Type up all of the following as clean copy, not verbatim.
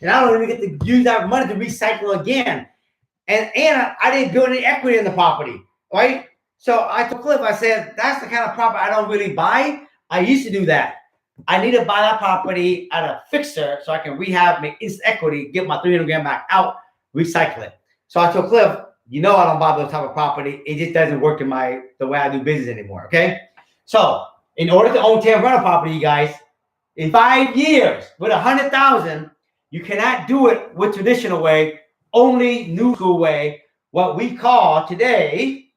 And I don't even get to use that money to recycle again. And I didn't build any equity in the property, right? So I told Cliff, I said, that's the kind of property I don't really buy. I used to do that. I need to buy that property at a fixer so I can rehab, make instant equity, get my 300 grand back out, recycle it. So I told Cliff, you know I don't buy those type of property. It just doesn't work in the way I do business anymore, okay? So in order to own 10 rental property, you guys, in 5 years with 100,000, you cannot do it with traditional way, only new school way, what we call today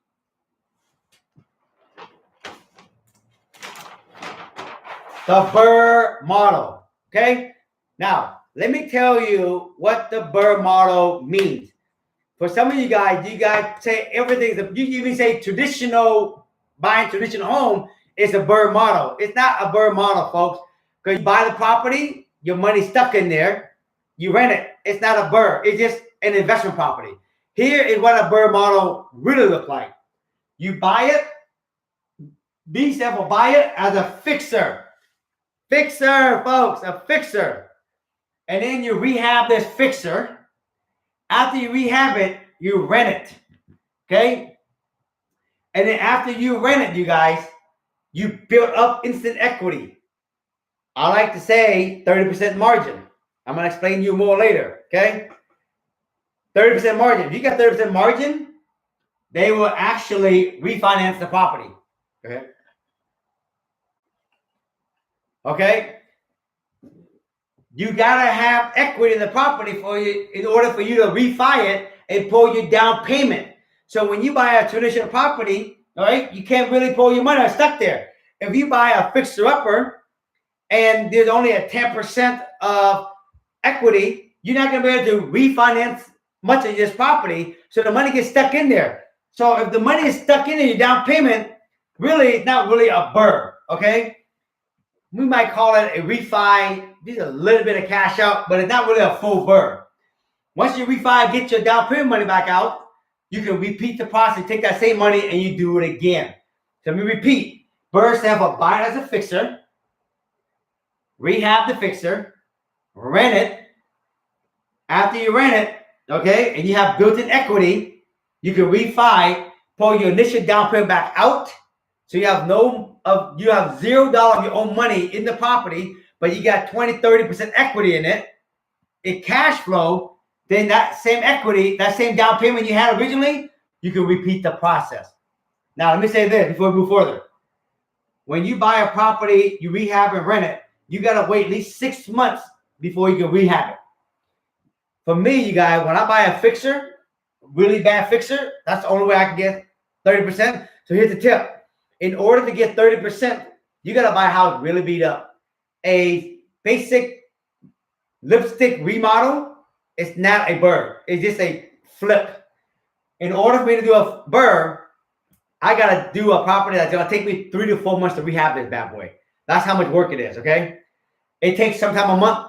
the BRRRR model. Okay? Now, let me tell you what the BRRRR model means. For some of you guys say everything, you even say traditional, buying traditional home is a BRRRR model. It's not a BRRRR model, folks. Because you buy the property, your money's stuck in there, you rent it. It's not a BRRRR. It's just an investment property. Here is what a BRRRR model really looks like. You buy it, be example, buy it as a fixer. Fixer, folks, a fixer. And then you rehab this fixer. After you rehab it, you rent it. Okay? And then after you rent it, you guys, you build up instant equity. I like to say 30% margin. I'm going to explain to you more later. Okay? 30% margin. If you got 30% margin, they will actually refinance the property. Okay? Okay? You gotta have equity in the property for you in order for you to refi it and pull your down payment. So when you buy a traditional property, all right, you can't really pull your money. It's stuck there. If you buy a fixer-upper and there's only a 10% of equity, you're not gonna be able to refinance much of this property. So the money gets stuck in there. So if the money is stuck in there, your down payment, really, it's not really a BRRRR, okay? We might call it a refi. Just a little bit of cash out, but it's not really a full BRRRR. Once you refi, get your down payment money back out, you can repeat the process, take that same money, and you do it again. So let me repeat. First, have a buy it as a fixer, rehab the fixer, rent it. After you rent it, okay, and you have built-in equity, you can refi, pull your initial down payment back out. So you have $0 of your own money in the property, but you got 20-30% equity in it. It cash flow, then that same equity, that same down payment you had originally, you can repeat the process. Now, let me say this before we move further. When you buy a property, you rehab and rent it, you got to wait at least 6 months before you can rehab it. For me, you guys, when I buy a fixer, really bad fixer, that's the only way I can get 30%. So here's the tip. In order to get 30%, you got to buy a house really beat up. A basic lipstick remodel is not a BRRRR. It's just a flip. In order for me to do a BRRRR, I got to do a property that's going to take me 3 to 4 months to rehab this bad boy. That's how much work it is, okay? It takes sometimes a month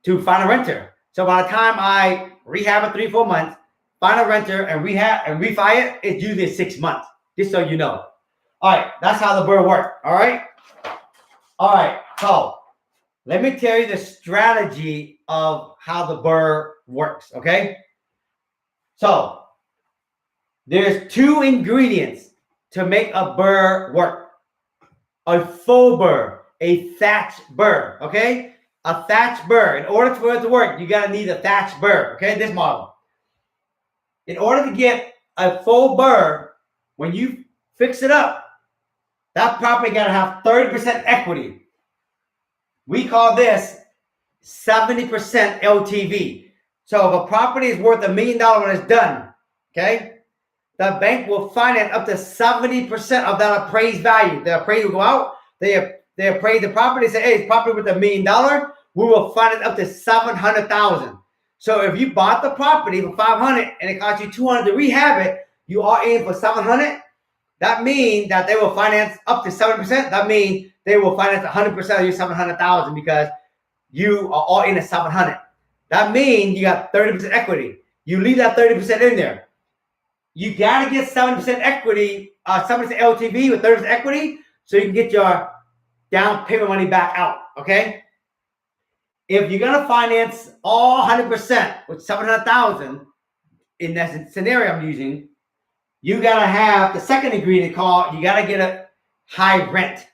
to find a renter. So by the time I rehab it 3 to 4 months, find a renter and rehab and refi it, it's usually 6 months, just so you know. All right, that's how the BRRRR works, all right? All right, so let me tell you the strategy of how the BRRRR works, okay? So there's 2 ingredients to make a BRRRR work. A full BRRRR, a thatch BRRRR, okay? A thatch BRRRR. In order for it to work, you gotta need a thatch BRRRR, okay? This model. In order to get a full BRRRR, when you fix it up, that property gotta have 30% equity. We call this 70% LTV. So if a property is worth $1 million when it's done, okay, the bank will finance up to 70% of that appraised value. The appraiser will go out, they appraise the property, say, hey, it's property worth $1 million, we will finance up to $700,000. So if you bought the property for $500 and it cost you $200 to rehab it, you are in for $700. That means that they will finance up to 7%. That means they will finance 100% of your $700,000 because you are all in at $700. That means you got 30% equity. You leave that 30% in there. You gotta get 7% equity, 7% LTV with 30% equity, so you can get your down payment money back out. Okay. if you're gonna finance all 100% with 700,000 in that scenario I'm using, you gotta have the second ingredient called you gotta get a high rent.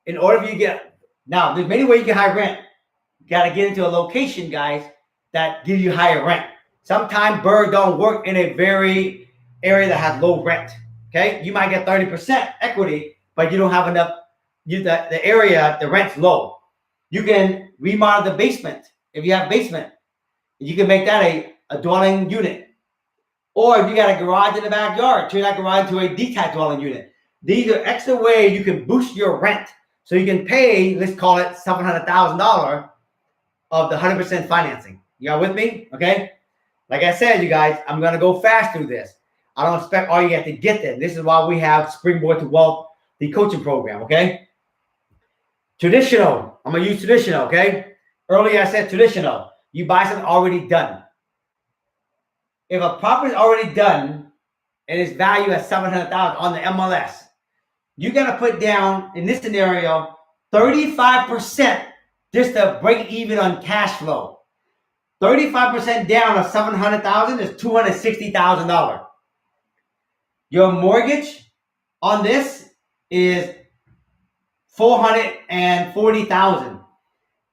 In order for you to get now, there's many ways you get high rent. You gotta get into a location, guys, that give you higher rent. Sometimes BRRRR don't work in a very area that has low rent. Okay, you might get 30% equity, but you don't have enough. The area, the rent's low. You can remodel the basement if you have basement. You can make that a dwelling unit. Or if you got a garage in the backyard, turn that garage into a detached dwelling unit. These are extra ways you can boost your rent. So you can pay, let's call it $700,000 of the 100% financing. You are with me? Okay. Like I said, you guys, I'm going to go fast through this. I don't expect all you have to get there. This is why we have Springboard to Wealth, the coaching program. Okay. Traditional. I'm going to use traditional. Okay. Earlier I said traditional. You buy something already done. If a property is already done and its value at $700,000 on the MLS, you got to put down, in this scenario, 35% just to break even on cash flow. 35% down of $700,000 is $260,000. Your mortgage on this is $440,000.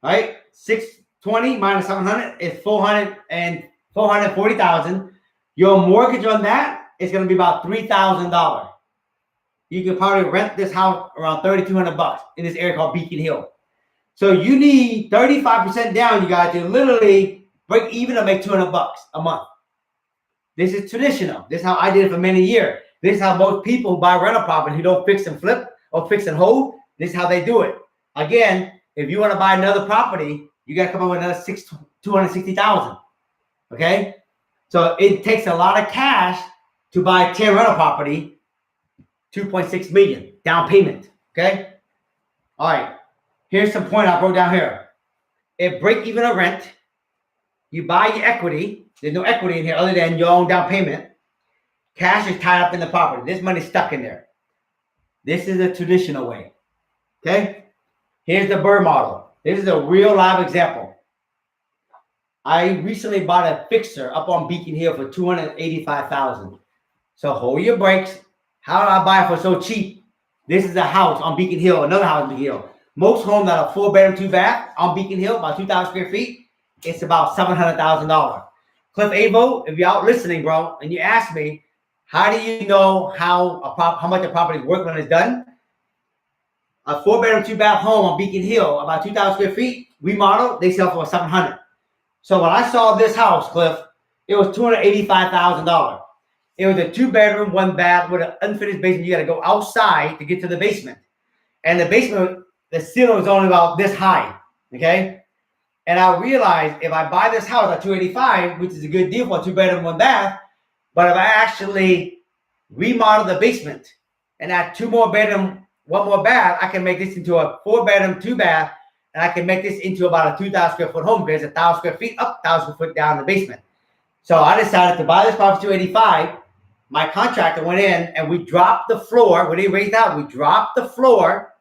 Right? 620 minus 700 is 440,000. Your mortgage on that is going to be about $3,000. You can probably rent this house around $3,200 in this area called Beacon Hill. So you need 35% down, you guys, to literally break even or make $200 a month. This is traditional. This is how I did it for many years. This is how most people who buy rental property who don't fix and flip or fix and hold, this is how they do it. Again, if you want to buy another property, you got to come up with another $260,000. Okay? So it takes a lot of cash to buy 10 rental property, $2.6 million down payment. Okay? All right. Here's some point I wrote down here. If break even or rent, you buy your equity. There's no equity in here other than your own down payment. Cash is tied up in the property. This money's stuck in there. This is a traditional way. Okay? Here's the BRRRR model. This is a real live example. I recently bought a fixer up on Beacon Hill for $285,000. So hold your brakes. How did I buy it for so cheap? This is a house on Beacon Hill, another house on Beacon Hill. Most homes that are 4-bedroom, 2-bath on Beacon Hill, about 2,000 square feet, it's about $700,000. Cliff Avo, if you're out listening, bro, and you ask me, how do you know how much a property is worth when it's done? A 4-bedroom, 2-bath home on Beacon Hill, about 2,000 square feet, remodel, they sell for $700,000. So when I saw this house, Cliff, it was $285,000. It was a 2-bedroom, 1-bath with an unfinished basement. You got to go outside to get to the basement. And the basement, the ceiling was only about this high. Okay? And I realized if I buy this house at $285,000, which is a good deal for a 2-bedroom, 1-bath, but if I actually remodel the basement and add 2 more bedroom, 1 more bath, I can make this into a 4-bedroom, 2-bath, and I can make this into about a 2,000 square foot home because it's 1,000 square feet up, 1,000 square foot down in the basement. So I decided to buy this property for $285,000. My contractor went in and we dropped the floor. When they raised out, we dropped the floor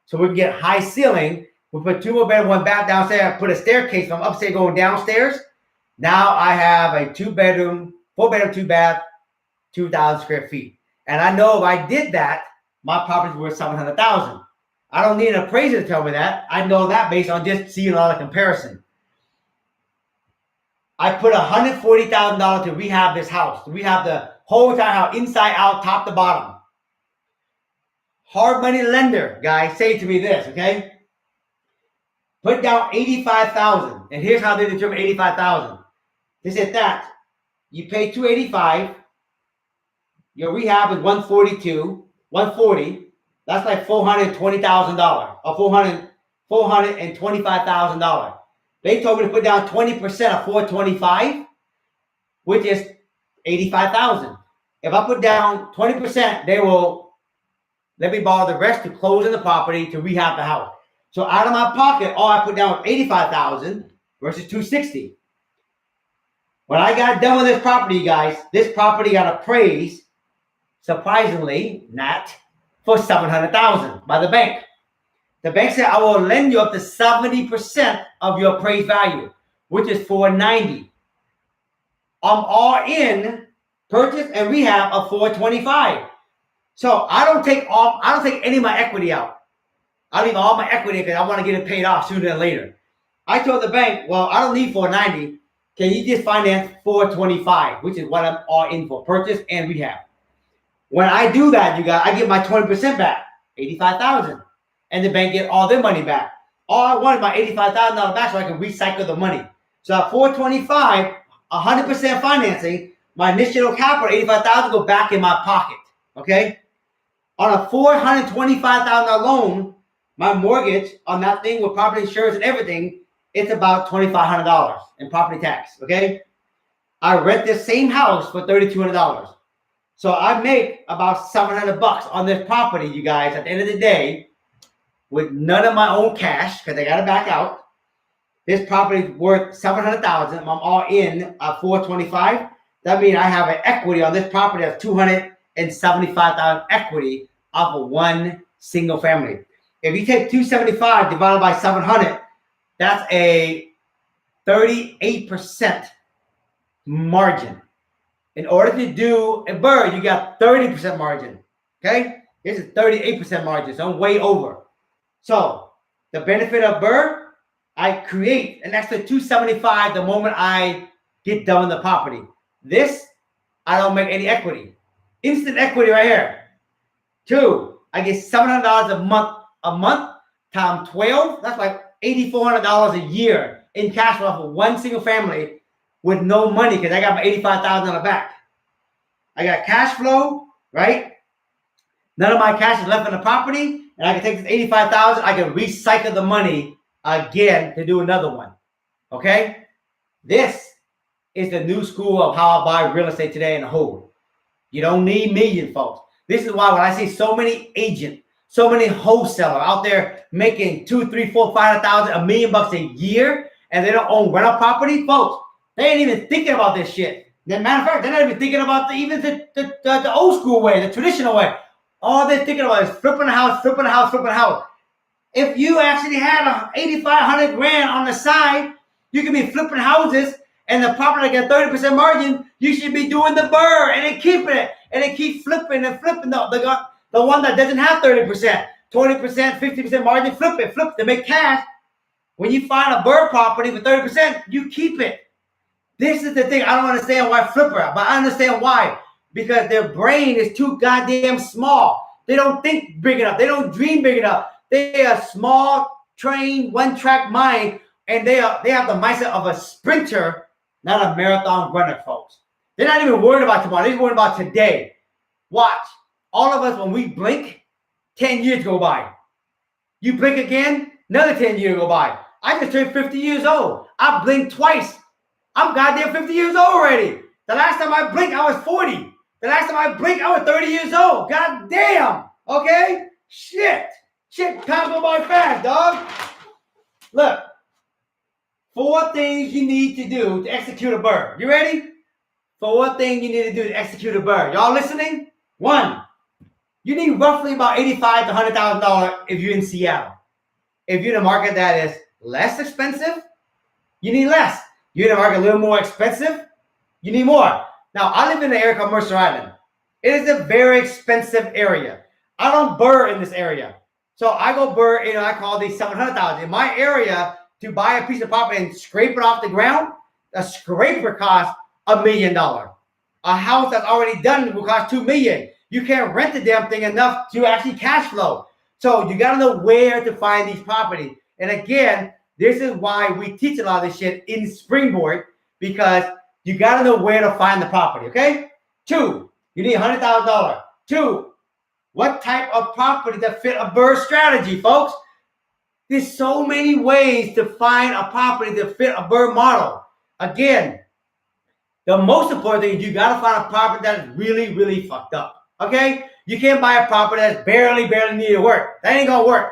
so we can get high ceiling. We put 2 more bedroom, 1 bath downstairs. I put a staircase from upstairs going downstairs. Now I have a 2-bedroom, 4-bedroom, 2-bath, 2,000 square feet. And I know if I did that, my property's worth $700,000. I don't need an appraiser to tell me that. I know that based on just seeing all the comparison. I put $140,000 to rehab this house, to rehab the whole entire house, inside out, top to bottom. Hard money lender, guys, say to me this, okay? Put down $85,000, and here's how they determine $85,000. They said that you pay $285,000, your rehab is $140,000. That's like $420,000 or $425,000. They told me to put down 20% of $425,000, which is $85,000. If I put down 20%, they will let me borrow the rest to close in the property to rehab the house. So out of my pocket, all I put down was $85,000 versus $260,000. When I got done with this property, guys, this property got appraised, surprisingly, not for $700,000 by the bank. The bank said, I will lend you up to 70% of your appraised value, which is $490. I'm all in purchase and rehab of $425. So I don't take any of my equity out. I leave all my equity because I want to get it paid off sooner than later. I told the bank, well, I don't need $490. Can you just finance $425, which is what I'm all in for, purchase and rehab. When I do that, you guys, I get my 20% back, $85,000, and the bank get all their money back. All I wanted my $85,000 back so I can recycle the money. So at $425, 100% financing, my initial capital, $85,000, go back in my pocket. Okay. On a $425,000 loan, my mortgage on that thing with property insurance and everything, it's about $2,500 in property tax. Okay. I rent this same house for $3,200. So I make about $700 on this property, you guys, at the end of the day, with none of my own cash, because I got to back out. This property is worth $700,000. I'm all in at $425. That means I have an equity on this property of $275,000 equity off of one single family. If you take $275 divided by 700, that's a 38% margin. In order to do a BRRRR, you got 30% margin. Okay? This is 38% margin, so I'm way over. So the benefit of BRRRR, I create an extra $275 the moment I get done with the property. This, I don't make any equity. Instant equity right here. 2, I get $700 a month times 12. That's like $8,400 a year in cash flow for one single family with no money because I got my $85,000 back. I got cash flow, right? None of my cash is left in the property, and I can take this $85,000. I can recycle the money again to do another one. Okay? This is the new school of how I buy real estate today and hold. You don't need millions, folks. This is why when I see so many agents, so many wholesalers out there making $200,000, $300,000, $400,000, $500,000, $1 million a year, and they don't own rental property, folks, they ain't even thinking about this shit. As a matter of fact, they're not even thinking about the old school way, the traditional way. All they're thinking about is flipping a house, flipping a house, flipping a house. If you actually had $8,500 on the side, you could be flipping houses, and the property get 30% margin. You should be doing the BRRRR and then keeping it, and then keep flipping and flipping the one that doesn't have 30%, 20%, 50% margin. Flip it to make cash. When you find a BRRRR property with 30%, you keep it. This is the thing. I don't understand why flipper, but I understand why. Because their brain is too goddamn small. They don't think big enough. They don't dream big enough. They are small, trained, one-track mind, and they have the mindset of a sprinter, not a marathon runner, folks. They're not even worried about tomorrow. They're worried about today. Watch. All of us, when we blink, 10 years go by. You blink again, another 10 years go by. I just turned 50 years old. I blinked twice. I'm goddamn 50 years old already. The last time I blinked, I was 40. The last time I blinked, I was 30 years old. God damn. Okay? Shit. Time go by fast, dog. Look. 4 things you need to do to execute a BRRRR. You ready? 4 things you need to do to execute a BRRRR. Y'all listening? 1, you need roughly about $85,000 to $100,000 if you're in Seattle. If you're in a market that is less expensive, you need less. You're in a market a little more expensive, you need more. Now, I live in the area called Mercer Island. It is a very expensive area. I don't BRRRR in this area. So I go BRRRR, I call these $700,000. In my area, to buy a piece of property and scrape it off the ground, a scraper costs $1 million. A house that's already done will cost $2 million. You can't rent the damn thing enough to actually cash flow. So you got to know where to find these properties. And again, this is why we teach a lot of this shit in Springboard, because you got to know where to find the property, okay? 2, you need $100,000. 2, what type of property that fit a BRRRR strategy, folks? There's so many ways to find a property that fit a BRRRR model. Again, the most important thing is you got to find a property that is really, really fucked up, okay? You can't buy a property that's barely need to work. That ain't going to work.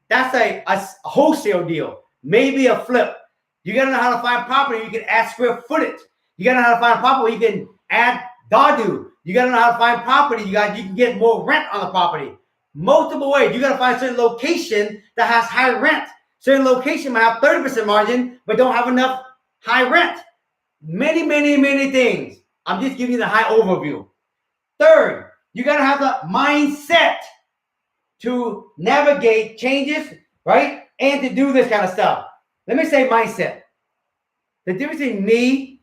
That's a wholesale deal, maybe a flip. You got to know how to find property you can add square footage. You got to know how to find property you can add Dadu. You got to know how to find property you can get more rent on the property. multiple ways. You got to find a certain location that has high rent. Certain location might have 30% margin, but don't have enough high rent. Many, many, many things. I'm just giving you the high overview. Third, you got to have the mindset to navigate changes, right? And to do this kind of stuff. Let me say mindset. The difference between me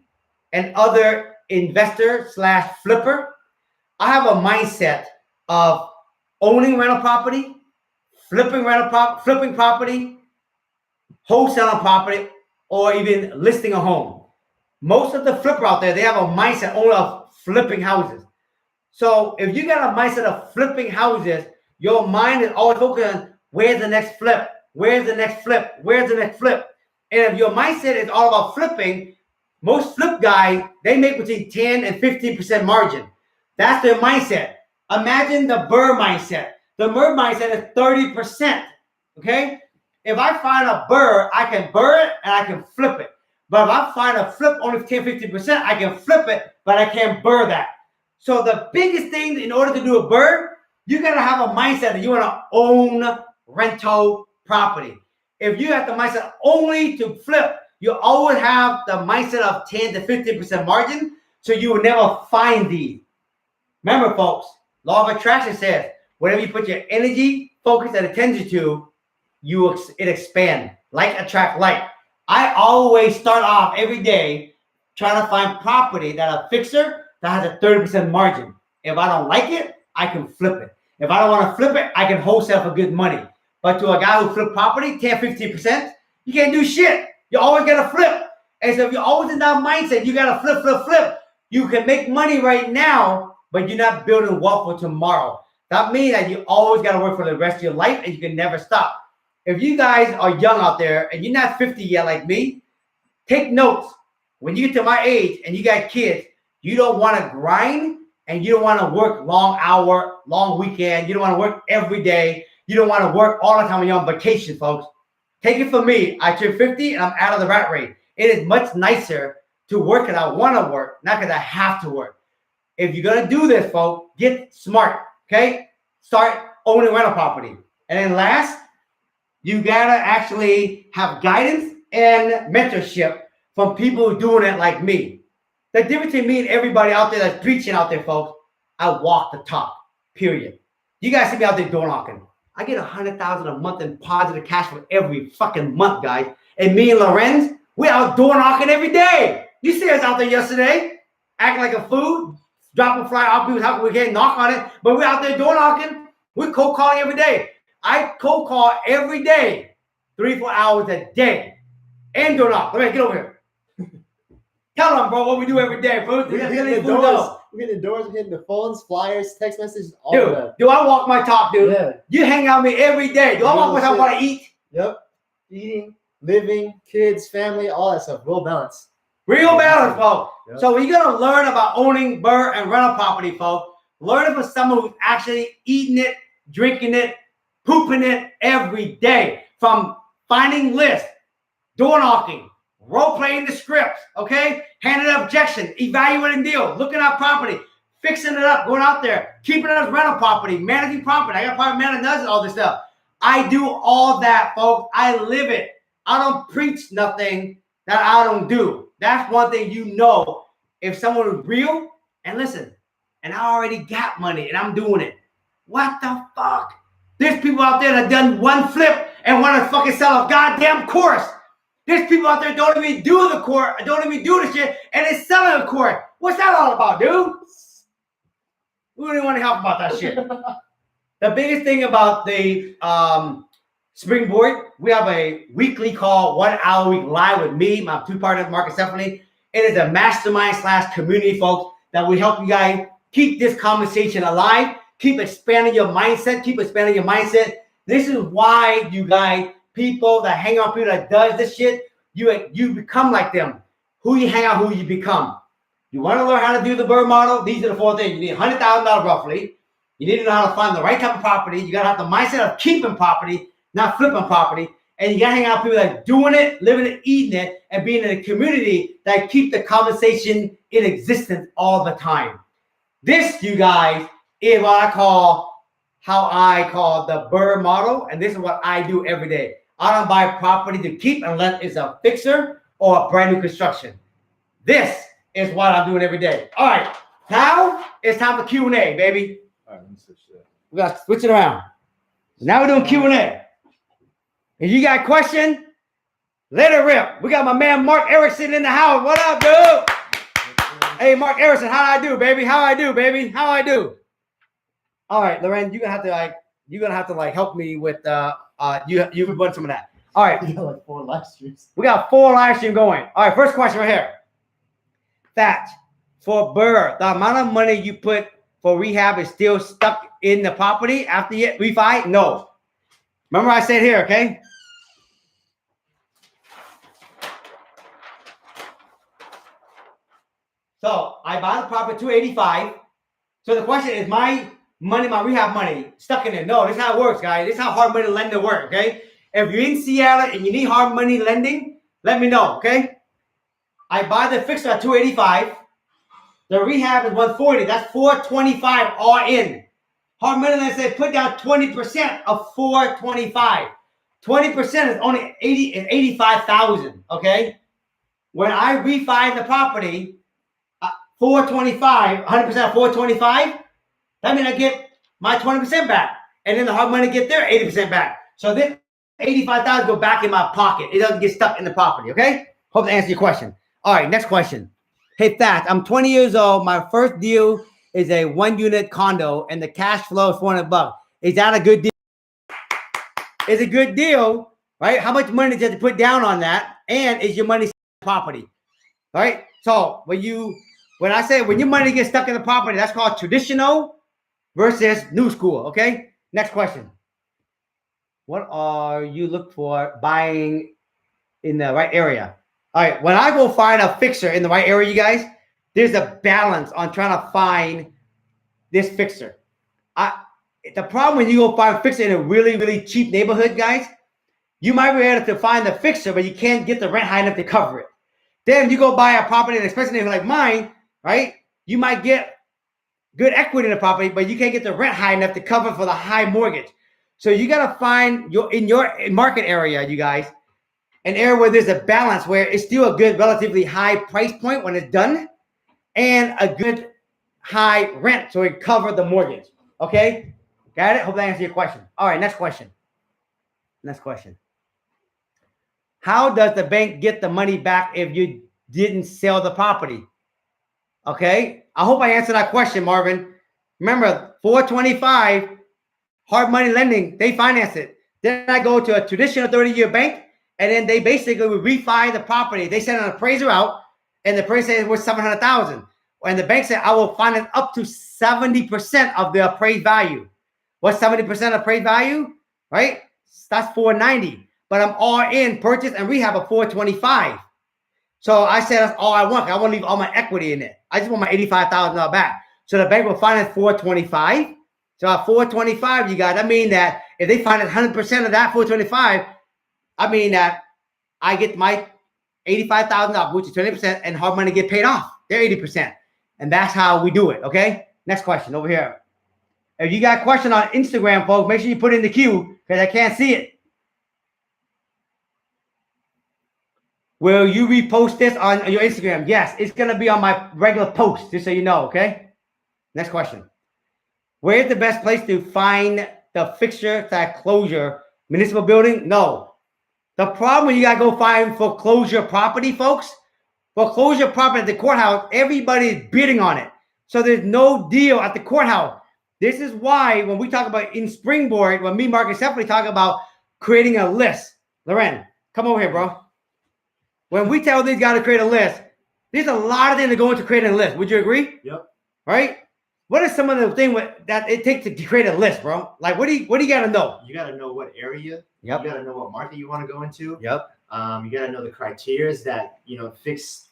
and other investor / flipper, I have a mindset of owning rental property, flipping property, wholesaling property, or even listing a home. Most of the flipper out there, they have a mindset only of flipping houses. So if you got a mindset of flipping houses, your mind is always focused on where's the next flip, where's the next flip, where's the next flip. And if your mindset is all about flipping, most flip guys, they make between 10 and 15% margin. That's their mindset. Imagine the BRRRR mindset. The BRRRR mindset is 30%. Okay? If I find a BRRRR, I can BRRRR it and I can flip it. But if I find a flip only 10, 15%, I can flip it, but I can't BRRRR that. So the biggest thing in order to do a BRRRR, you gotta have a mindset that you wanna own rental property. If you have the mindset only to flip, you always have the mindset of 10 to 15% margin, so you will never find these. Remember, folks, law of attraction says, whatever you put your energy, focus, and attention to, it expands. Like attract like. I always start off every day trying to find property that a fixer that has a 30% margin. If I don't like it, I can flip it. If I don't want to flip it, I can wholesale for good money. But to a guy who flip property, 10, 15%, you can't do shit. You always got to flip. And so if you're always in that mindset, you got to flip. You can make money right now, but you're not building wealth for tomorrow. That means that you always got to work for the rest of your life and you can never stop. If you guys are young out there and you're not 50 yet like me, take notes. When you get to my age and you got kids, you don't want to grind and you don't want to work long hour, long weekend. You don't want to work every day. You don't want to work all the time when you're on vacation, folks. Take it from me. I turned 50 and I'm out of the rat race. It is much nicer to work because I want to work, not because I have to work. If you're going to do this, folks, get smart, okay? Start owning rental property. And then last, you got to actually have guidance and mentorship from people who are doing it like me. The difference between me and everybody out there that's preaching out there, folks, I walk the talk, period. You guys see me out there door knocking. I get $100,000 a month in positive cash flow every fucking month, guys. And me and Lorenz, we out door knocking every day. You see us out there yesterday, acting like a fool, dropping fly out people's house. We can't knock on it, but we're out there door knocking. We're cold calling every day. I cold call every day, 3-4 hours a day, and door knock. Let me get over here. Tell them, bro, what we do every day, bro. We're hitting the doors. We're hitting the doors. We're hitting the phones, flyers, text messages, all of that. Do I walk my talk, dude? Yeah. You hang out with me every day. Do I walk my talk what I eat? Yep. Eating, living, kids, family, all that stuff. Real balance. Real balance, folks. Yep. So when you're going to learn about owning BRRRR and rental property, folks, learn it from someone who's actually eating it, drinking it, pooping it every day. From finding lists, door knocking, role-playing the scripts, okay? Handing objection, evaluating deals, looking at property, fixing it up, going out there, keeping it as rental property, managing property. I got property managers, all this stuff. I do all that, folks. I live it. I don't preach nothing that I don't do. That's one thing you know. If someone is real, and listen, and I already got money, and I'm doing it. What the fuck? There's people out there that done one flip and want to fucking sell a goddamn course. There's people out there that don't even do the course, don't even do the shit, and they're selling a course. What's that all about, dude? We don't even want to help about that shit. The biggest thing about the Springboard, we have a weekly call, 1 hour week live with me, my two partners, Mark and Stephanie. It is a mastermind / community, folks, that will help you guys keep this conversation alive, keep expanding your mindset, This is why you guys, people that hang out with people that does this shit, you become like them. Who you hang out, who you become. You want to learn how to do the BRRRR model? These are the 4 things. You need $100,000 roughly. You need to know how to find the right type of property. You got to have the mindset of keeping property, not flipping property. And you got to hang out with people that are doing it, living it, eating it, and being in a community that keep the conversation in existence all the time. This, you guys, is what I call how I call the BRRRR model, and this is what I do every day. I don't buy property to keep unless it's a fixer or a brand new construction. This is what I'm doing every day. All right, now it's time for Q&A, baby. All right, let me switch that. We got to switch it around. Now we're doing Q&A. If you got a question, let it rip. We got my man Mark Erickson in the house. What up, dude? Hey, Mark Erickson, how I do, baby? How I do, baby? How I do? All right, Loren, you're gonna have to help me with you run some of that. All right. You got like 4 live streams. We got 4 live streams going. All right, first question right here. That for BRRRR, the amount of money you put for rehab is still stuck in the property after you refi? No. Remember I said here, okay? So I bought the property $285. So the question is, my money, my rehab money, stuck in there? No, this is how it works, guys. This is how hard money lender works, okay? If you're in Seattle and you need hard money lending, let me know, okay? I buy the fixer at $285. The rehab is $140. That's $425 all in. Hard money lender said put down 20% of $425. 20% is only $85,000. Okay. When I refi the property, $425, 100% of $425. That means I get my 20% back, and then the hard money get their 80% back. So this $85,000 go back in my pocket. It doesn't get stuck in the property. Okay. Hope to answer your question. All right, next question. Hey, Thatch, I'm 20 years old. My first deal is a 1-unit condo, and the cash flow is $400. Is that a good deal? It's a good deal, right? How much money did you have to put down on that? And is your money property? All right. So when your money gets stuck in the property, that's called traditional versus new school. Okay. Next question. What are you looking for buying in the right area? All right, when I go find a fixer in the right area, you guys, there's a balance on trying to find this fixer. The problem when you go find a fixer in a really, really cheap neighborhood, guys, you might be able to find the fixer, but you can't get the rent high enough to cover it. Then you go buy a property in an expensive neighborhood like mine, right? You might get good equity in the property, but you can't get the rent high enough to cover for the high mortgage. So you got to find in your market area, you guys, an area where there's a balance, where it's still a good, relatively high price point when it's done, and a good high rent so it cover the mortgage. Okay, got it? Hope that answers your question. All right, next question. Next question. How does the bank get the money back if you didn't sell the property? Okay, I hope I answered that question, Marvin. Remember, $425 hard money lending, they finance it. Then I go to a traditional 30-year bank, and then they basically would refi the property. They send an appraiser out, and the appraiser says we're $700,000. And the bank said, I will finance up to 70% of the appraised value. What's 70% appraised value? Right? That's $490. But I'm all in purchase and rehab of $425. So I said that's all I want. I want to leave all my equity in it. I just want my $85,000 back. So the bank will finance $425. So at $425, you guys, I mean that if they finance 100% of that $425, I mean that I get my $85,000, which is 20%, and hard money get paid off. They're 80%. And that's how we do it, okay? Next question over here. If you got a question on Instagram, folks, make sure you put it in the queue because I can't see it. Will you repost this on your Instagram? Yes, it's going to be on my regular post, just so you know, okay? Next question. Where's the best place to find the fixture/closure? Municipal building? No. The problem when you gotta go find foreclosure property, folks, foreclosure property at the courthouse, everybody's bidding on it. So there's no deal at the courthouse. This is why when we talk about in Springboard, when me, Mark, and Stephanie talk about creating a list. Loren, come over here, bro. When we tell these guys to create a list, there's a lot of things that go into creating a list. Would you agree? Yep. Right? What is some of the things that it takes to create a list, bro? Like, what do you got to know? You got to know what area. Yep. You got to know what market you want to go into. Yep. You got to know the criteria that fits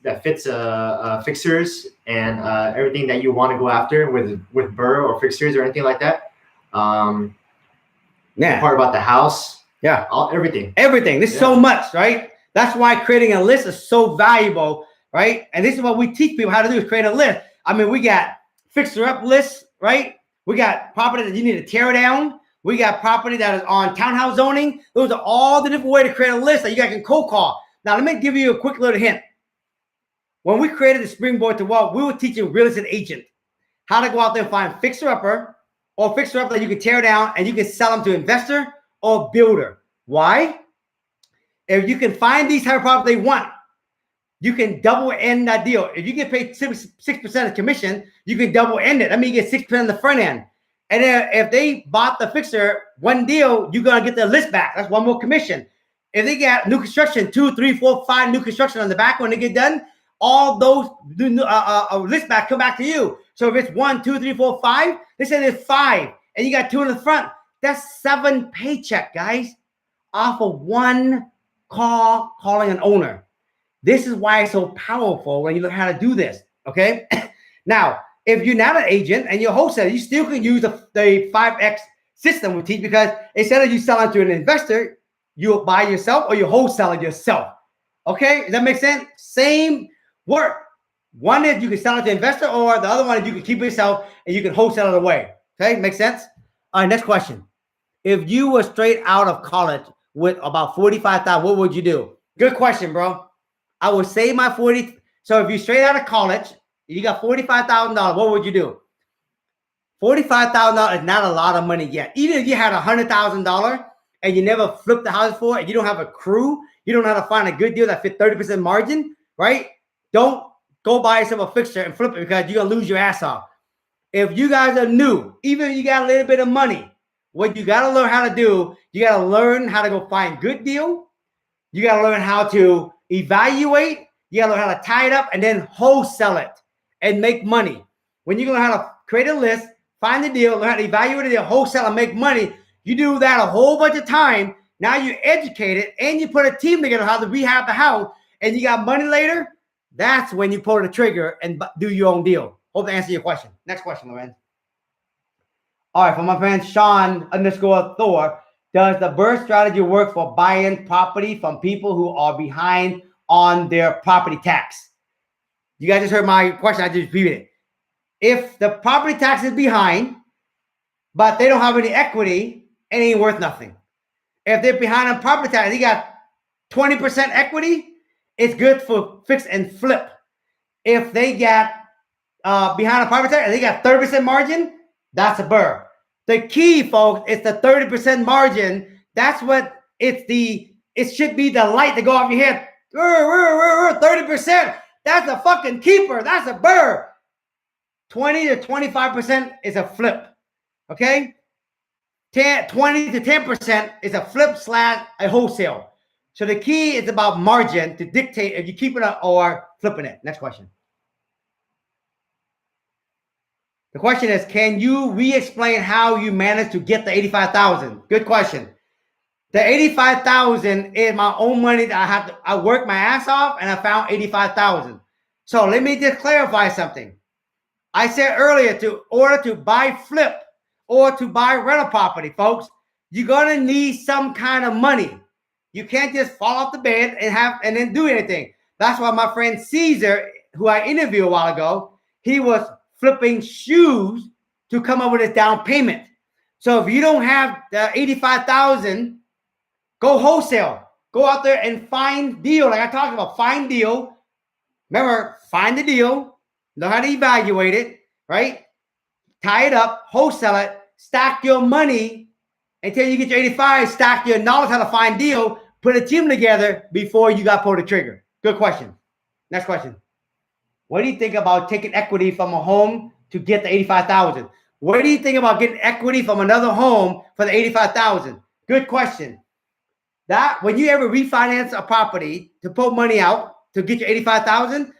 fixers and everything that you want to go after with BRRRR or fixers or anything like that. Yeah. Part about the house. Yeah. Everything. Everything. There's so much, right? That's why creating a list is so valuable, right? And this is what we teach people how to do, is create a list. I mean, we got fixer up lists, right? We got property that you need to tear down. We got property that is on townhouse zoning. Those are all the different ways to create a list that you guys can cold call. Now, let me give you a quick little hint. When we created the Springboard to Wealth, we were teaching real estate agent how to go out there and find fixer-upper or fixer-upper that you can tear down and you can sell them to investor or builder. Why? If you can find these type of property they want, you can double end that deal. If you get paid 6% of commission, you can double end it. I mean, you get 6% on the front end. And then if they bought the fixer one deal, you're going to get the list back. That's one more commission. If they got new construction, 2, 3, 4, 5 new construction on the back when they get done, all those list back come back to you. So if it's 1, 2, 3, 4, 5, they say there's 5, and you got 2 in the front. That's 7 paycheck, guys, off of one call calling an owner. This is why it's so powerful when you learn how to do this. Okay. Now, if you're not an agent and you're a wholesaler, you still can use the 5X system we teach, because instead of you selling to an investor, you buy yourself or you wholesale it yourself. Okay, does that make sense? Same work. One is you can sell it to an investor, or the other one is you can keep it yourself and you can wholesale it away. Okay, make sense? All right, next question. If you were straight out of college with about $45,000, what would you do? Good question, bro. I would save my 40. So if you're straight out of college, you got $45,000, what would you do? $45,000 is not a lot of money yet. Even if you had $100,000 and you never flipped the house for it, and you don't have a crew, you don't know how to find a good deal that fit 30% margin, right? Don't go buy yourself a fixture and flip it, because you're gonna lose your ass off. If you guys are new, even if you got a little bit of money, what you gotta learn how to do, you gotta learn how to go find good deal. You gotta learn how to evaluate. You gotta learn how to tie it up and then wholesale it and make money. When you learn how to create a list, find the deal, learn how to evaluate it, wholesale and make money, you do that a whole bunch of time. Now you're educated and you put a team together how to rehab the house, and you got money later. That's when you pull the trigger and do your own deal. Hope to answer your question. Next question, Lorenz. All right, for my friend Sean _Thor, does the BRRRR strategy work for buying property from people who are behind on their property tax? You guys just heard my question. I just repeated it. If the property tax is behind, but they don't have any equity, it ain't worth nothing. If they're behind on property tax, they got 20% equity, it's good for fix and flip. If they got behind on property tax and they got 30% margin, that's a BRRRR. The key, folks, is the 30% margin. That's what it should be the light to go off your head. 30%. That's a fucking keeper. That's a BRRRR. 20 to 25% is a flip. Okay? 20 to 10% is a flip / a wholesale. So the key is about margin to dictate if you keep it or flipping it. Next question. The question is, can you re-explain how you managed to get the $85,000? Good question. The $85,000 is my own money that I worked my ass off, and I found $85,000. So let me just clarify something. I said earlier, to order to buy flip or to buy rental property, folks, you're gonna need some kind of money. You can't just fall off the bed and then do anything. That's why my friend Caesar, who I interviewed a while ago, he was flipping shoes to come up with his down payment. So if you don't have the $85,000, go wholesale. Go out there and find deal. Like I talked about, find deal. Remember, find the deal. Know how to evaluate it, right? Tie it up, wholesale it, stack your money until you get your 85, stack your knowledge how to find deal, put a team together before you got pulled the trigger. Good question. Next question. What do you think about taking equity from a home to get the $85,000? What do you think about getting equity from another home for the $85,000? Good question. That when you ever refinance a property to pull money out to get your $85,000,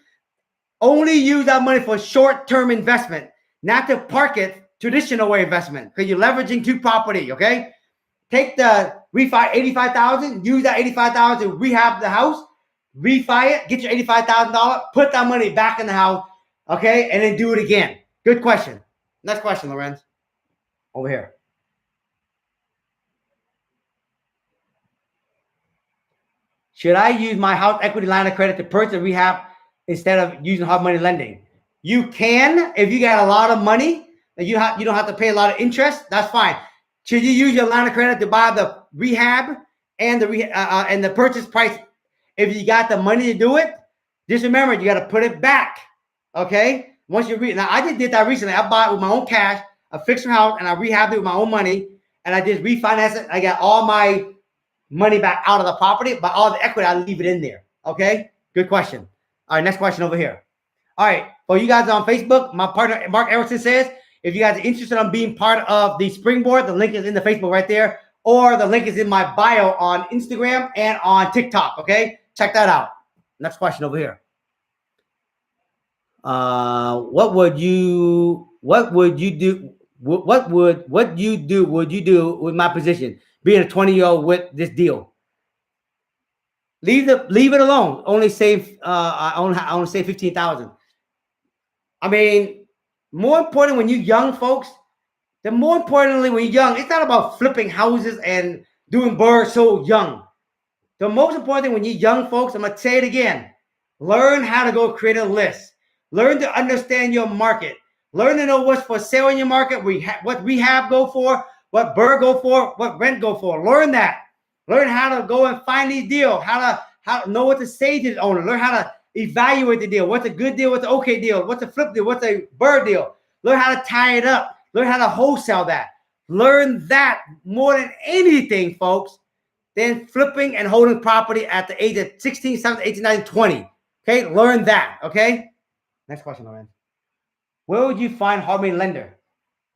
only use that money for short-term investment, not to park it traditional way investment, because you're leveraging two property. Okay, take the refi $85,000, use that $85,000 to rehab the house. Refi it, get your $85,000, put that money back in the house, okay, and then do it again. Good question. Next question, Lorenz. Over here. Should I use my house equity line of credit to purchase rehab instead of using hard money lending? You can if you got a lot of money, and you don't have to pay a lot of interest, that's fine. Should you use your line of credit to buy the rehab and the purchase price? If you got the money to do it, just remember you got to put it back. Okay. Once you now, I just did that recently. I bought it with my own cash, a fixed house, and I rehabbed it with my own money, and I just refinanced it. I got all my money back out of the property, but all the equity I leave it in there. Okay. Good question. All right. Next question over here. All right. For you guys on Facebook, my partner Mark Erickson says, if you guys are interested in being part of the Springboard, the link is in the Facebook right there, or the link is in my bio on Instagram and on TikTok. Okay, check that out. Next question over here. What would you do? Would you do with my position, being a 20-year-old with this deal? Leave it alone. Only save I only save 15,000. I mean, more important when you're young, folks. Then more importantly, when you're young, it's not about flipping houses and doing BRRRR so young. The most important thing when you're young, folks, I'm going to say it again. Learn how to go create a list. Learn to understand your market. Learn to know what's for sale in your market, what rehab go for, what BRRRR go for, what rent go for. Learn that. Learn how to go and find these deals, how to know what to say to the owner. Learn how to evaluate the deal. What's a good deal? What's an okay deal? What's a flip deal? What's a BRRRR deal? Learn how to tie it up. Learn how to wholesale that. Learn that more than anything, folks, than flipping and holding property at the age of 16, 17, 18, 19, 20. Okay, learn that. Okay. Next question, Lorenz. Where would you find Harmony Lender?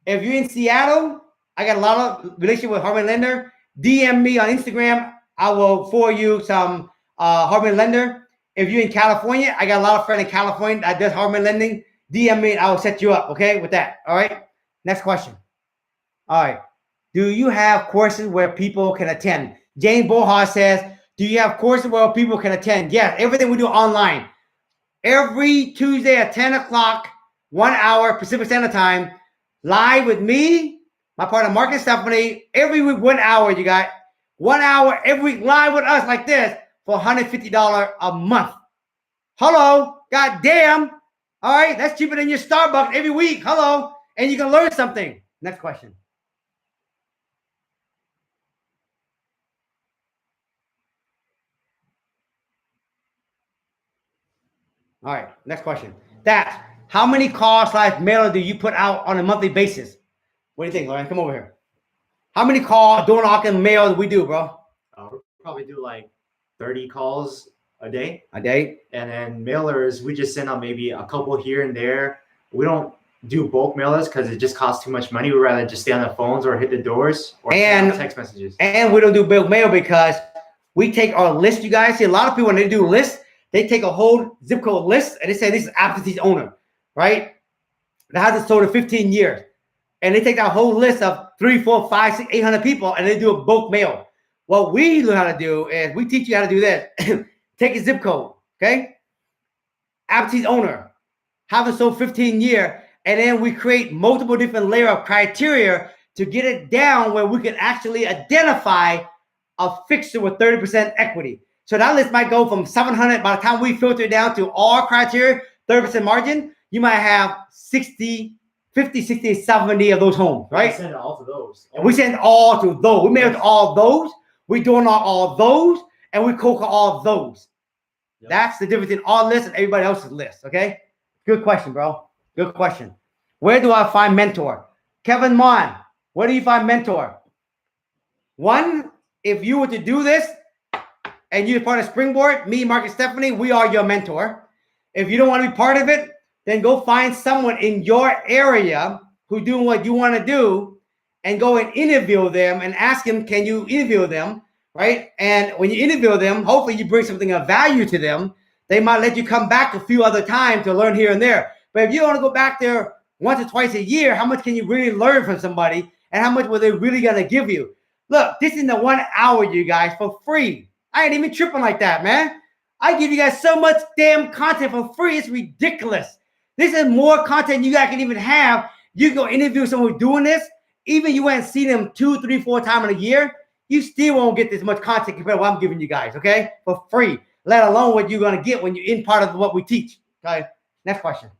If you're in Seattle, I got a lot of relationship with Harmony Lender. DM me on Instagram. I will forward you some Harmony Lender. If you're in California, I got a lot of friends in California that does Harmony Lending. DM me and I will set you up. Okay, with that. All right. Next question. All right. Do you have courses where people can attend? Jane Bohar says, do you have courses where people can attend? Yes, everything we do online. Every Tuesday at 10 o'clock, 1 hour Pacific Standard Time, live with me, my partner Mark and Stephanie, every week, 1 hour, you got 1 hour every week live with us like this for $150 a month. Hello, goddamn. All right, that's cheaper than your Starbucks every week. Hello, and you can learn something. Next question. All right, next question. That's how many call/mailer do you put out on a monthly basis? What do you think, Lauren? Come over here. How many call, door knocking, mail do we do, bro? We'll probably do like 30 calls a day. A day? And then mailers, we just send out maybe a couple here and there. We don't do bulk mailers because it just costs too much money. We'd rather just stay on the phones or hit the doors or send text messages. And we don't do bulk mail because we take our list, you guys. See, a lot of people, when they do lists, they take a whole zip code list and they say this is absentee owner, right? That hasn't sold in 15 years. And they take that whole list of 3, 4, 5, 6, 800 people and they do a bulk mail. What we learn how to do is we teach you how to do this. Take a zip code, okay? Absentee owner, haven't sold 15 years, and then we create multiple different layer of criteria to get it down where we can actually identify a fixer with 30% equity. So that list might go from 700. By the time we filter it down to all criteria, 30% margin, you might have 60, 50, 60, 70 of those homes, right? We send it all to those. And we send all to those. We mail to all those. We doing all those, and we coca all those. Yep. That's the difference in our list and everybody else's list, okay? Good question, bro. Good question. Where do I find mentor? Kevin Mon, where do you find mentor? One, if you were to do this, and you're part of Springboard, me, Mark, and Stephanie, we are your mentor. If you don't want to be part of it, then go find someone in your area who's doing what you want to do and go and interview them and ask them, can you interview them, right? And when you interview them, hopefully you bring something of value to them. They might let you come back a few other times to learn here and there. But if you want to go back there once or twice a year, how much can you really learn from somebody and how much were they really going to give you? Look, this is the 1 hour, you guys, for free. I ain't even tripping like that, man. I give you guys so much damn content for free. It's ridiculous. This is more content you guys can even have. You can go interview someone who's doing this. Even you went and see them 2, 3, 4 times in a year, you still won't get this much content compared to what I'm giving you guys, okay? For free, let alone what you're going to get when you're in part of what we teach, okay? Next question.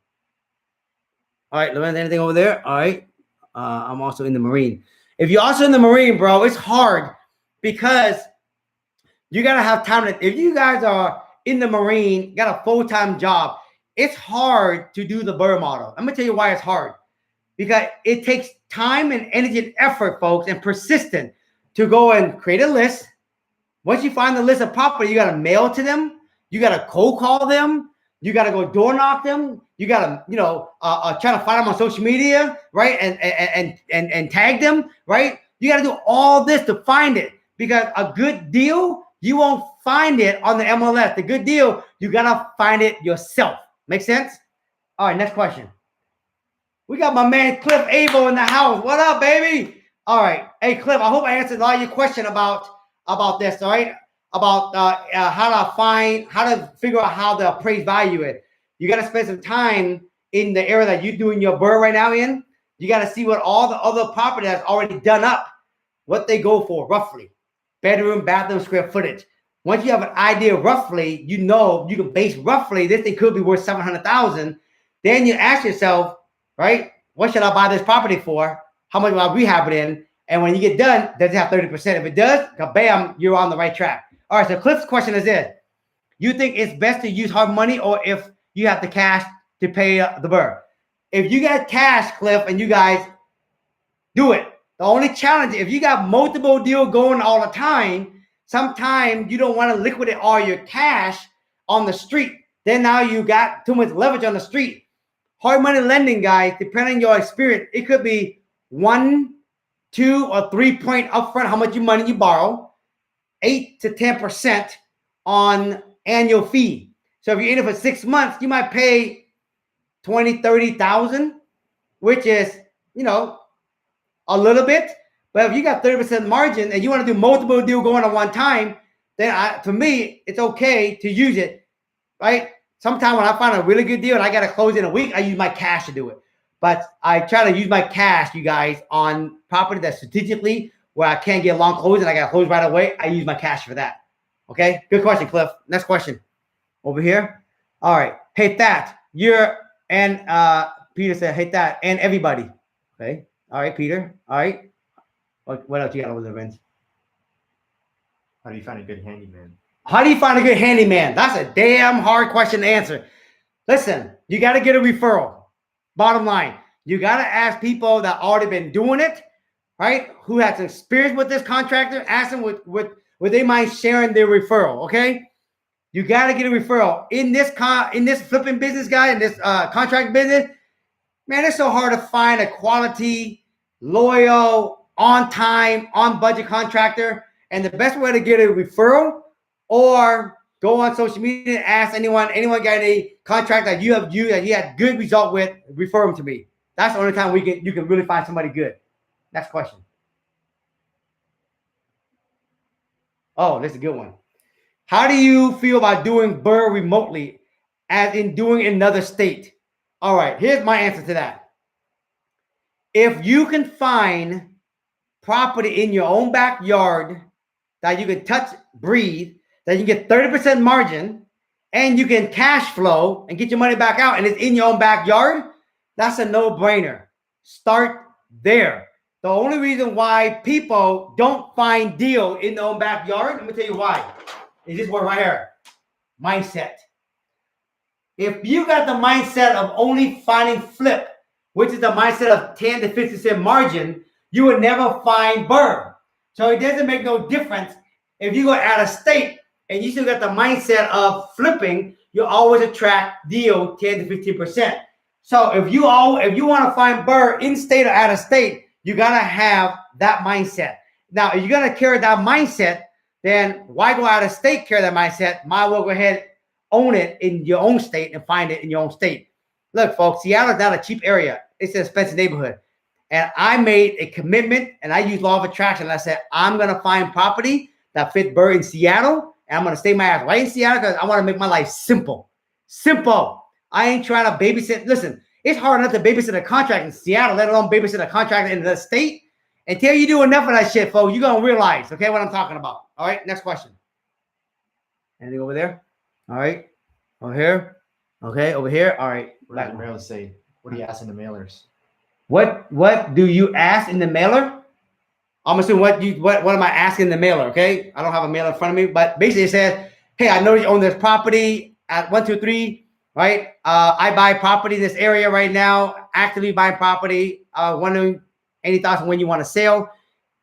All right, Lorenzo, anything over there? All right. I'm also in the Marine. If you're also in the Marine, bro, it's hard because you got to have time. If you guys are in the Marine, got a full-time job, it's hard to do the BRRRR model. I'm going to tell you why it's hard. Because it takes time and energy and effort, folks, and persistence to go and create a list. Once you find the list of property, you got to mail to them. You got to cold call them. You got to go door knock them. You got to, try to find them on social media, right? And tag them, right? You got to do all this to find it, because a good deal, you won't find it on the MLS. The good deal, you got to find it yourself. Make sense? All right, next question. We got my man Cliff Abel in the house. What up, baby? All right. Hey, Cliff, I hope I answered all your question about this, all right? About how to figure out how to appraise value it. You got to spend some time in the area that you're doing your BRRRR right now in. You got to see what all the other property that's already done up, what they go for roughly. Bedroom, bathroom, square footage. Once you have an idea roughly, you know you can base roughly, this thing could be worth $700,000. Then you ask yourself, right, what should I buy this property for? How much will I rehab it in? And when you get done, does it have 30%? If it does, bam, you're on the right track. All right, so Cliff's question is this. You think it's best to use hard money, or if you have the cash to pay the BRRRR? If you got cash, Cliff, and you guys do it. The only challenge, if you got multiple deals going all the time, sometimes you don't want to liquidate all your cash on the street. Then now you got too much leverage on the street. Hard money lending, guys, depending on your experience, it could be 1, 2, or 3 point upfront, how much money you borrow, 8 to 10% on annual fee. So if you're in it for 6 months, you might pay 20, 30,000, which is, a little bit. But if you got 30% margin and you want to do multiple deals going at one time, then to me, it's okay to use it, right? Sometimes when I find a really good deal and I got to close in a week, I use my cash to do it. But I try to use my cash, you guys, on property that's strategically where I can't get a long close and I got to close right away. I use my cash for that. Okay, good question, Cliff. Next question. Over here. All right. Hey, that. Peter said, hey, that, and everybody. Okay. All right, Peter. All right. What else you got over there, Vince? How do you find a good handyman? How do you find a good handyman? That's a damn hard question to answer. Listen, you got to get a referral. Bottom line, you got to ask people that already been doing it, right? Who has experience with this contractor. Ask them would they mind sharing their referral, okay? You got to get a referral. In this flipping business, guy, in this contract business, man, it's so hard to find a quality, loyal, on time, on budget contractor. And the best way to get a referral, or go on social media and ask anyone got any contract that you have used that you had good result with, refer them to me. That's the only time you can really find somebody good. Next question. Oh, this is a good one. How do you feel about doing BRRRR remotely, as in doing in another state? All right, here's my answer to that. If you can find property in your own backyard that you can touch, breathe, that you get 30% margin, and you can cash flow and get your money back out, and it's in your own backyard, that's a no-brainer. Start there. The only reason why people don't find deal in their own backyard, let me tell you why. Is this one right here. Mindset. If you got the mindset of only finding flip, which is the mindset of 10 to 50% margin, you will never find BRRRR. So it doesn't make no difference if you go out of state and you still got the mindset of flipping, you always attract deal 10 to 15%. So if you want to find BRRRR in state or out of state, you gotta have that mindset. Now, if you're gonna carry that mindset, then why go out of state carry that mindset? Might as well go ahead, own it in your own state and find it in your own state. Look, folks, Seattle's not a cheap area. It's an expensive neighborhood. And I made a commitment, and I used law of attraction. And I said, I'm going to find property that fits BRRRR in Seattle, and I'm going to stay my ass right in Seattle because I want to make my life simple. Simple. I ain't trying to babysit. Listen, it's hard enough to babysit a contract in Seattle, let alone babysit a contract in the state. Until you do enough of that shit, folks, you're going to realize, okay, what I'm talking about. All right, next question. Anything over there? All right. Over here. Okay, over here. All right. Real estate. What do you ask in the mailers? What do you ask in the mailer? I'm assuming what am I asking in the mailer? Okay, I don't have a mailer in front of me, but basically it says, hey, I know you own this property at 123, right? I buy property in this area right now, actively buying property. Wondering any thoughts on when you want to sell.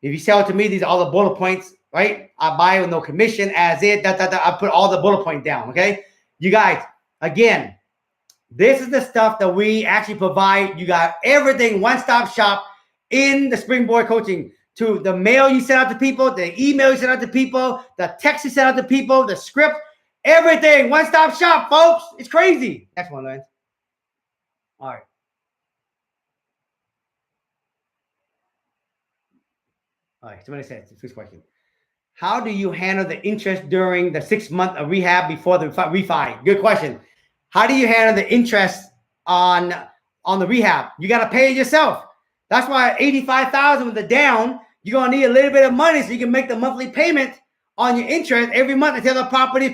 If you sell it to me, these are all the bullet points, right? I buy with no commission, as it. I put all the bullet points down. Okay, you guys. Again, this is the stuff that we actually provide. You got everything, one-stop shop in the Springboard Coaching. To the mail you send out to people, the email you send out to people, the text you send out to people, the script, everything, one-stop shop, folks. It's crazy. Next one, Lance. All right. All right, somebody says, first question. How do you handle the interest during the 6 month of rehab before the refi? Good question. How do you handle the interest on the rehab? You got to pay it yourself. That's why 85,000 with the down, you're going to need a little bit of money so you can make the monthly payment on your interest every month until the property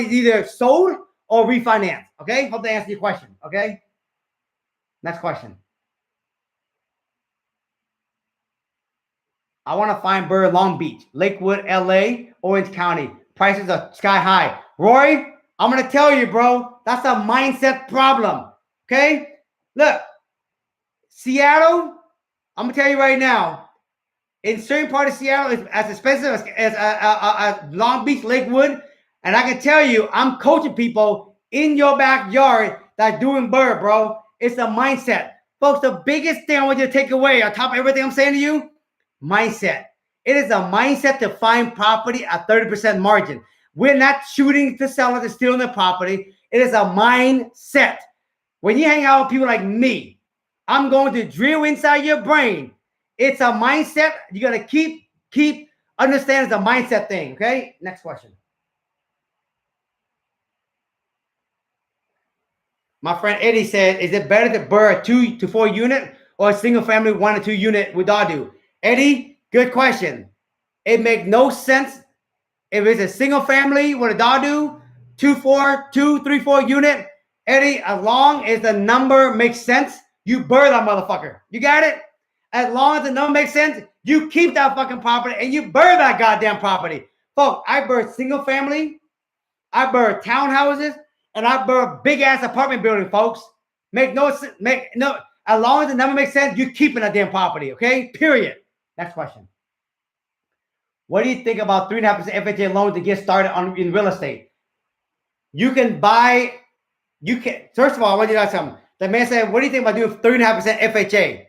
is either sold or refinanced. Okay? Hope that answers your question. Okay? Next question. I want to find BRRRR Long Beach, Lakewood, LA, Orange County. Prices are sky high. Rory, I'm going to tell you, bro, that's a mindset problem. Okay? Look, Seattle, I'm going to tell you right now, in certain part of Seattle, it's as expensive as Long Beach, Lakewood. And I can tell you, I'm coaching people in your backyard that are doing BRRRR, bro. It's a mindset. Folks, the biggest thing I want you to take away on top of everything I'm saying to you, mindset. It is a mindset to find property at 30% margin. We're not shooting to sell it, to stealing the property. It is a mindset. When you hang out with people like me, I'm going to drill inside your brain. It's a mindset. You got to keep understand it's a mindset thing. Okay. Next question. My friend Eddie said, is it better to BRRRR a 2 to 4 unit or a single family 1 to 2 unit with Dadu? Eddie, good question. It makes no sense if it's a single family with a Dadu, 2, 3, 4 unit. Eddie, as long as the number makes sense, you BRRRR that motherfucker. You got it? As long as the number makes sense, you keep that fucking property and you BRRRR that goddamn property. Folks, I BRRRR single family, I BRRRR townhouses, and I BRRRR big ass apartment building, folks. As long as the number makes sense, you keeping that damn property, okay? Period. Next question. What do you think about 3.5% FHA loans to get started in real estate? First of all, I want you to ask something. The man said, what do you think about doing 3.5% FHA?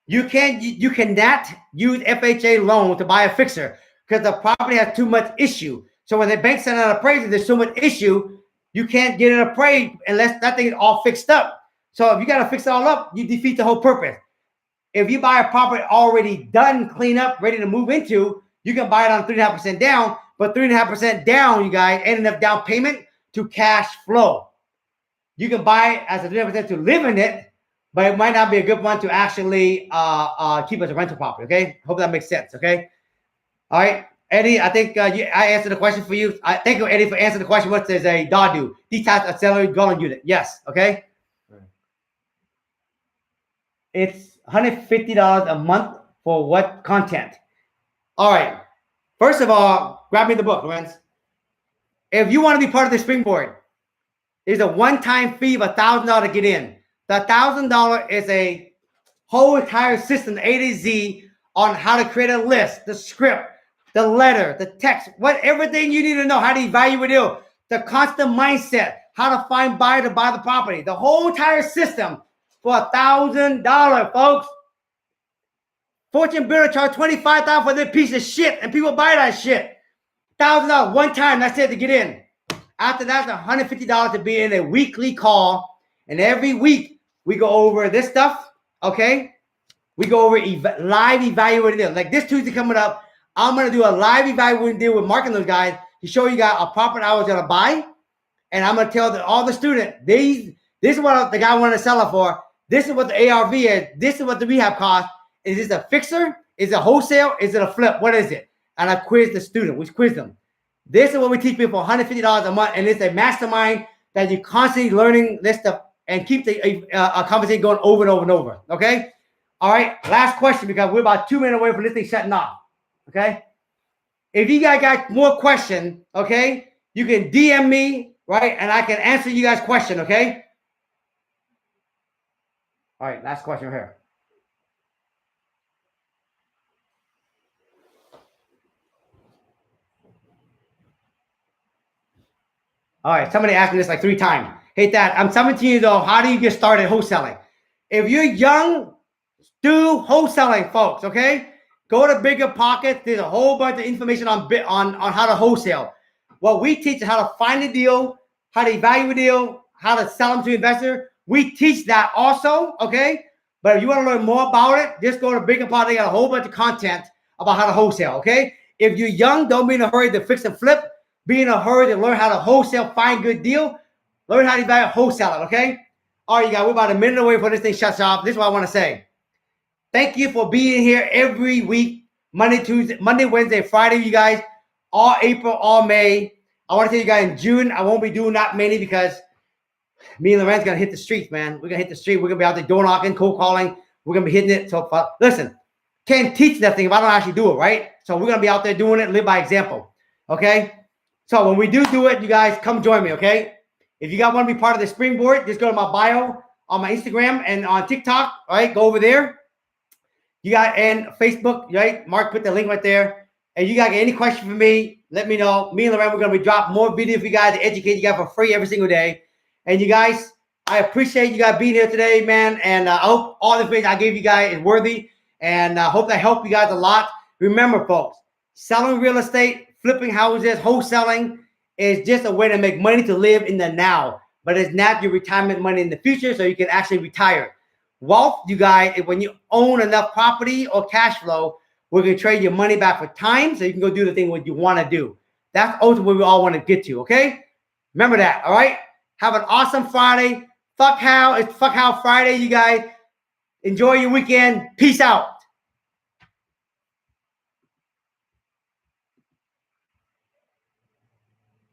You cannot use FHA loan to buy a fixer because the property has too much issue. So when the bank send out appraisal, there's so much issue, you can't get it appraised unless that thing is all fixed up. So if you got to fix it all up, you defeat the whole purpose. If you buy a property already done, clean up, ready to move into, you can buy it on 3.5% down, but 3.5% down, you guys, ain't enough down payment to cash flow. You can buy it as a 3.5% to live in it, but it might not be a good one to actually keep as a rental property, okay? Hope that makes sense, okay? All right, Eddie, I think I answered the question for you. Thank you, Eddie, for answering the question. What is a Dadu, detached auxiliary dwelling unit? Yes, okay? Right. It's $150 a month for what content? All right. First of all, grab me the book, Lorenz. If you want to be part of the Springboard, there's a one-time fee of $1,000 to get in. The $1,000 is a whole entire system, A to Z, on how to create a list, the script, the letter, the text, everything you need to know, how to evaluate it, the constant mindset, how to find buyer to buy the property, the whole entire system for $1,000, folks. Fortune Builder charge $25,000 for this piece of shit, and people buy that shit. $1,000 one time, that's it to get in. After that, it's $150 to be in a weekly call, and every week we go over this stuff, okay? We go over live evaluating deal. Like this Tuesday coming up, I'm going to do a live evaluating deal with Mark and those guys to show you guys a property I was going to buy, and I'm going to tell all the students, this is what the guy wanted to sell it for. This is what the ARV is. This is what the rehab costs. Is this a fixer? Is it a wholesale? Is it a flip? What is it? And I quiz the student. We quiz them. This is what we teach people, $150 a month. And it's a mastermind that you're constantly learning this stuff and keep the conversation going over and over and over. Okay. All right. Last question, because we're about 2 minutes away from this thing shutting off. Okay. If you guys got more questions, okay, you can DM me, right, and I can answer you guys' question. Okay. All right. Last question right here. All right, somebody asked me this like 3 times. Hey, Dad, I'm 17 years old. How do you get started wholesaling? If you're young, do wholesaling, folks, okay? Go to Bigger Pockets. There's a whole bunch of information on how to wholesale. What we teach is how to find a deal, how to evaluate a deal, how to sell them to investor. We teach that also, okay? But if you want to learn more about it, just go to Bigger Pockets. They got a whole bunch of content about how to wholesale, okay? If you're young, don't be in a hurry to fix and flip. Be in a hurry to learn how to wholesale, find good deal, learn how to evaluate wholesale it, okay? All right, you guys, we're about a minute away before this thing shuts off. This is what I want to say. Thank you for being here every week, Monday, Wednesday, Friday, you guys, all April, all May. I want to tell you guys in June, I won't be doing that many because me and Loren's going to hit the streets, man. We're going to hit the street. We're going to be out there door knocking, cold calling. We're going to be hitting it. So listen, can't teach that thing if I don't actually do it, right? So we're going to be out there doing it, live by example, okay? So when we do it, you guys come join me, okay? If you guys want to be part of the springboard, just go to my bio on my Instagram and on TikTok, all right? Go over there. You got and Facebook, right? Mark put the link right there. And you guys get any question for me, let me know. Me and Loren, we're going to be dropping more videos for you guys to educate you guys for free every single day. And you guys, I appreciate you guys being here today, man. And I hope all the information I gave you guys is worthy. And I hope that helped you guys a lot. Remember, folks, selling real estate, flipping houses, wholesaling is just a way to make money to live in the now. But it's not your retirement money in the future, so you can actually retire. Wealth, you guys, is when you own enough property or cash flow, we're going to trade your money back for time so you can go do the thing what you want to do. That's ultimately what we all want to get to, okay? Remember that, all right? Have an awesome Friday. Fuck how, it's Fuck How Friday, you guys. Enjoy your weekend. Peace out.